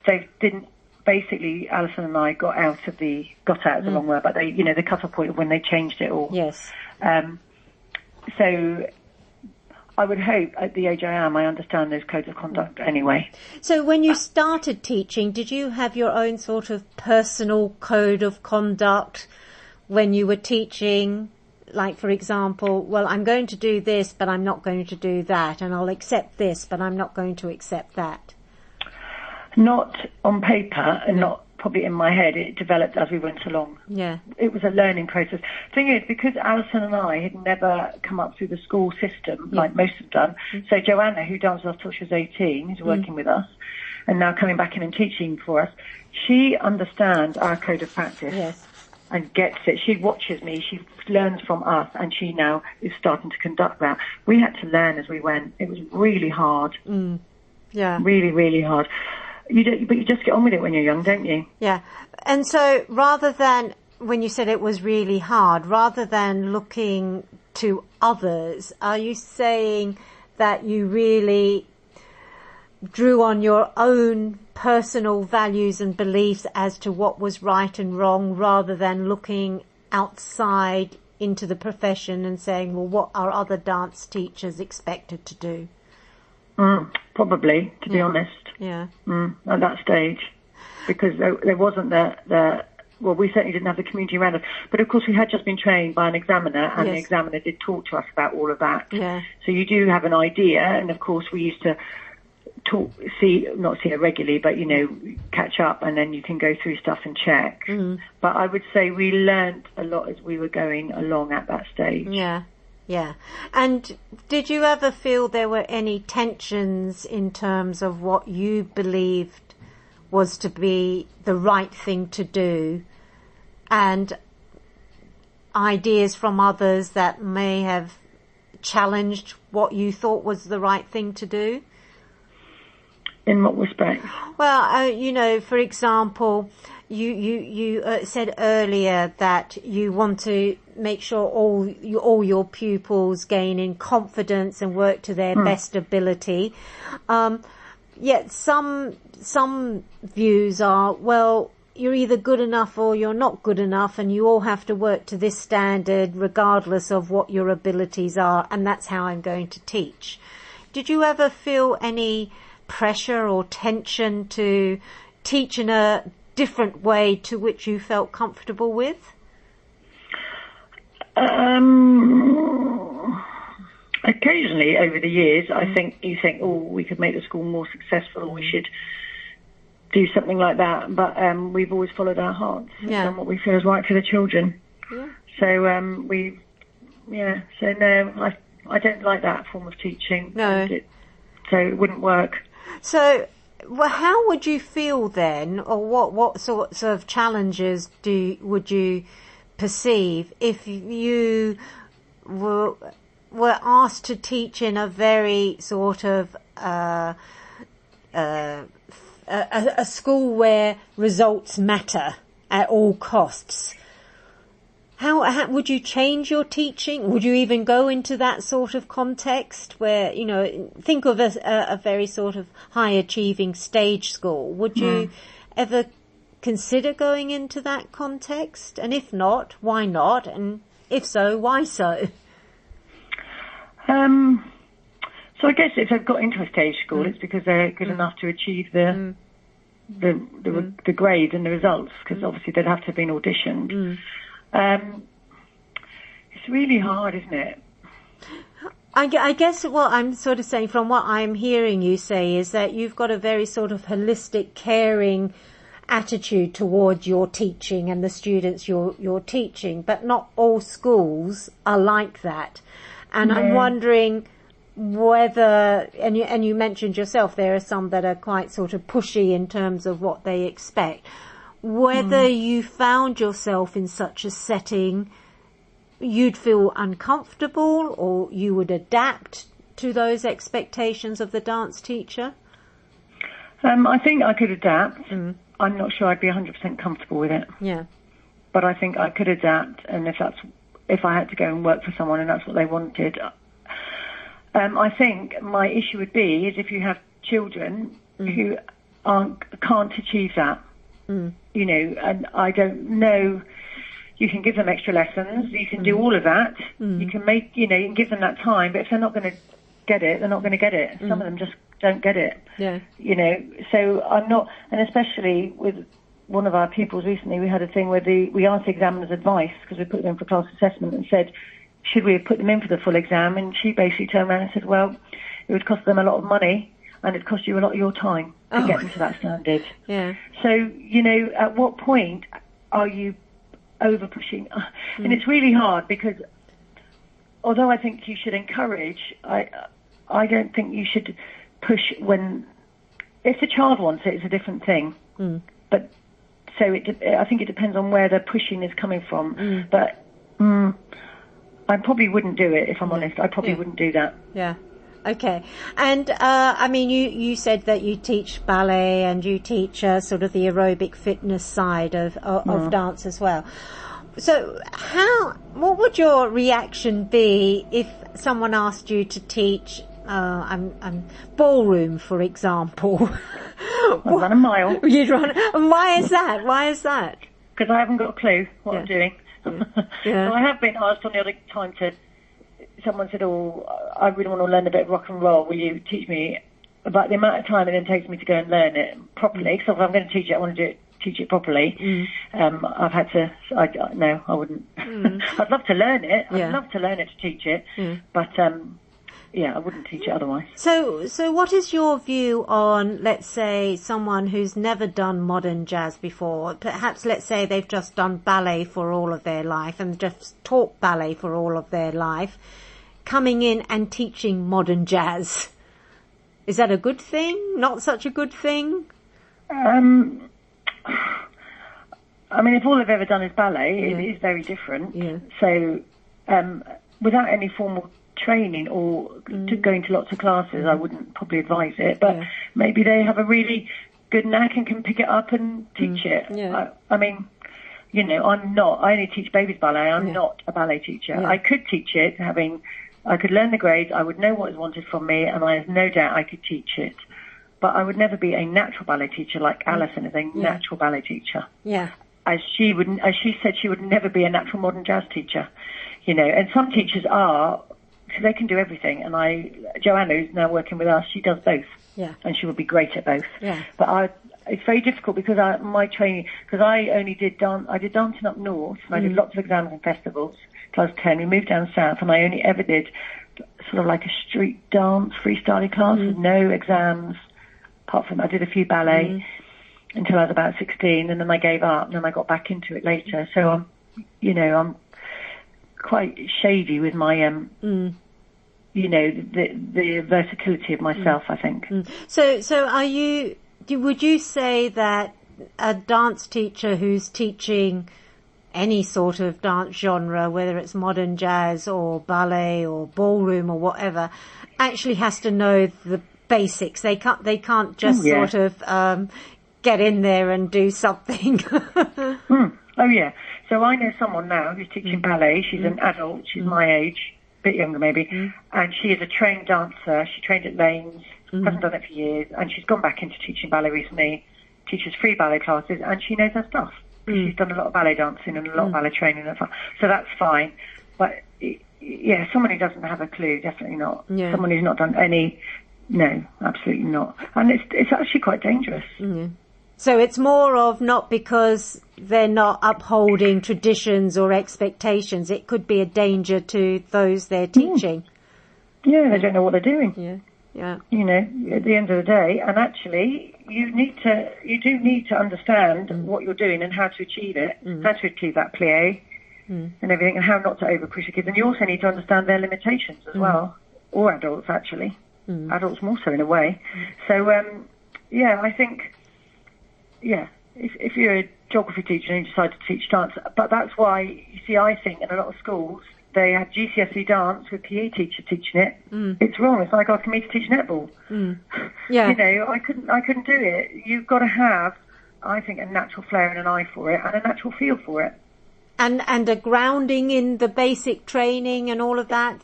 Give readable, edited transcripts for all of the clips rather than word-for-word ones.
they didn't. Basically, Alison and I got out is the wrong word, but they, the cut-off point of when they changed it all. Yes. So I would hope at the age I am, I understand those codes of conduct anyway. So when you started teaching, did you have your own sort of personal code of conduct when you were teaching? Like, for example, well, I'm going to do this, but I'm not going to do that, and I'll accept this, but I'm not going to accept that. Not on paper and not probably in my head. It developed as we went along. Yeah. It was a learning process. Thing is, because Alison and I had never come up through the school system like most have done, so Joanna, who danced with us till she was 18, who's working with us, and now coming back in and teaching for us, she understands our code of practice and gets it. She watches me, she learns from us, and she now is starting to conduct that. We had to learn as we went. It was really hard. Yeah. Really, really hard. But you just get on with it when you're young, don't you? Yeah. And so rather than, when you said it was really hard, rather than looking to others, are you saying that you really drew on your own personal values and beliefs as to what was right and wrong, rather than looking outside into the profession and saying, well, what are other dance teachers expected to do? Probably, to be honest. Yeah. At that stage, because there wasn't well, we certainly didn't have the community around us. But of course, we had just been trained by an examiner, and the examiner did talk to us about all of that. Yeah. So you do have an idea, and of course, we used to not see her regularly, but catch up, and then you can go through stuff and check. But I would say we learnt a lot as we were going along at that stage. Yeah. Yeah. And did you ever feel there were any tensions in terms of what you believed was to be the right thing to do, and ideas from others that may have challenged what you thought was the right thing to do? In what respect? Well, for example, you said earlier that you want to make sure all your pupils gain in confidence and work to their best ability. Yet some views are, well, you're either good enough or you're not good enough, and you all have to work to this standard regardless of what your abilities are, and that's how I'm going to teach. Did you ever feel any pressure or tension to teach in a different way to which you felt comfortable with? Occasionally over the years, I think you think, oh, we could make the school more successful, or we should do something like that. But we've always followed our hearts and what we feel is right for the children. Yeah. So So no, I don't like that form of teaching. No. So it wouldn't work. So, well, how would you feel then, or what sorts of challenges would you perceive if you were asked to teach in a very sort of a school where results matter at all costs? How would you change your teaching? Would you even go into that sort of context where, think of a very sort of high achieving stage school. Would you ever consider going into that context? And if not, why not? And if so, why so? So I guess if they've got into a stage school, it's because they're good enough to achieve the grades and the results, because obviously they'd have to have been auditioned. It's really hard, isn't it? I guess what I'm sort of saying, from what I'm hearing you say, is that you've got a very sort of holistic, caring attitude towards your teaching and the students you're teaching, but not all schools are like that. And I'm wondering whether, and you mentioned yourself, there are some that are quite sort of pushy in terms of what they expect. Whether you found yourself in such a setting, you'd feel uncomfortable, or you would adapt to those expectations of the dance teacher? I think I could adapt. I'm not sure I'd be 100% comfortable with it. Yeah. But I think I could adapt, and if I had to go and work for someone and that's what they wanted. I think my issue would be is if you have children who can't achieve that. You know, and I don't know. You can give them extra lessons. You can do all of that. You can you can give them that time. But if they're not going to get it, they're not going to get it. Some of them just don't get it. Yeah. You know, so I'm not, and especially with one of our pupils recently, we had a thing where we asked the examiner's advice because we put them in for class assessment and said, should we have put them in for the full exam? And she basically turned around and said, well, it would cost them a lot of money and it'd cost you a lot of your time to get them to that standard. Yeah. So, you know, at what point are you over pushing? And it's really hard because although I think you should encourage, I don't think you should push if the child wants it, it's a different thing. But so I think it depends on where the pushing is coming from. But I probably wouldn't do it, if I'm honest. I probably wouldn't do that. Yeah. Okay. And, I mean, you said that you teach ballet and you teach sort of the aerobic fitness side of dance as well. So what would your reaction be if someone asked you to teach, ballroom, for example? I'd run a mile. You'd run. And why is that? Because I haven't got a clue what I'm doing. Yeah. So I have been asked on the other time someone said, I really want to learn a bit of rock and roll. Will you teach me? About the amount of time it then takes me to go and learn it properly. So if I'm going to teach it, I want to teach it properly. I've had to, no, I wouldn't. I'd love to learn it. I'd love to learn it to teach it. But, I wouldn't teach it otherwise. So what is your view on, let's say, someone who's never done modern jazz before? Perhaps, let's say, they've just done ballet for all of their life and just taught ballet for all of their life, coming in and teaching modern jazz. Is that a good thing? Not such a good thing? I mean, if all they've ever done is ballet, it is very different. Yeah. So, without any formal training or going to lots of classes, I wouldn't probably advise it. But maybe they have a really good knack and can pick it up and teach it. Yeah. I mean, you know, I only teach babies ballet. I'm not a ballet teacher. Yeah. I could teach it, I could learn the grades, I would know what is wanted from me, and I have no doubt I could teach it. But I would never be a natural ballet teacher like Alison is a natural ballet teacher. Yeah. As she said, she would never be a natural modern jazz teacher. You know, and some teachers are, so they can do everything. And Joanna, who's now working with us, she does both. Yeah. And she would be great at both. Yeah. But it's very difficult because my training, because I did dancing up north, and I did lots of exams and festivals. Class 10, we moved down south, and I only ever did sort of like a street dance freestyling class with no exams. Apart from I did a few ballet until I was about 16, and then I gave up, and then I got back into it later. So I'm quite shady with my the versatility of myself. I think. So would you say that a dance teacher who's teaching any sort of dance genre, whether it's modern jazz or ballet or ballroom or whatever, actually has to know the basics? They can't just sort of get in there and do something. Oh yeah. So I know someone now who's teaching ballet. She's an adult. She's my age, a bit younger maybe, and she is a trained dancer. She trained at Lane's, hasn't done it for years, and she's gone back into teaching ballet recently. Teaches free ballet classes, and she knows her stuff. She's done a lot of ballet dancing and a lot of ballet training, so that's fine. But someone who doesn't have a clue, definitely not. Yeah. Someone who's not done any, no, absolutely not. And it's actually quite dangerous. So it's more of not because they're not upholding traditions or expectations. It could be a danger to those they're teaching. Yeah, they don't know what they're doing. Yeah. You know, at the end of the day, and actually, you do need to understand what you're doing and how to achieve it, how to achieve that plie and everything, and how not to overpush the kids. And you also need to understand their limitations as well, or adults actually, adults more so in a way. So I think, if you're a geography teacher and you decide to teach dance, but that's why you see, I think in a lot of schools they have GCSE dance with PE teacher teaching it. It's wrong. It's like asking me to teach netball. Yeah. You know, I couldn't do it. You've got to have, I think, a natural flair and an eye for it and a natural feel for it. And a grounding in the basic training and all of that,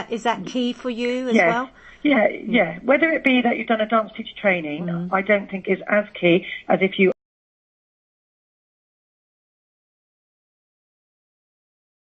is that key for you as well? Yeah. Whether it be that you've done a dance teacher training, I don't think is as key as if you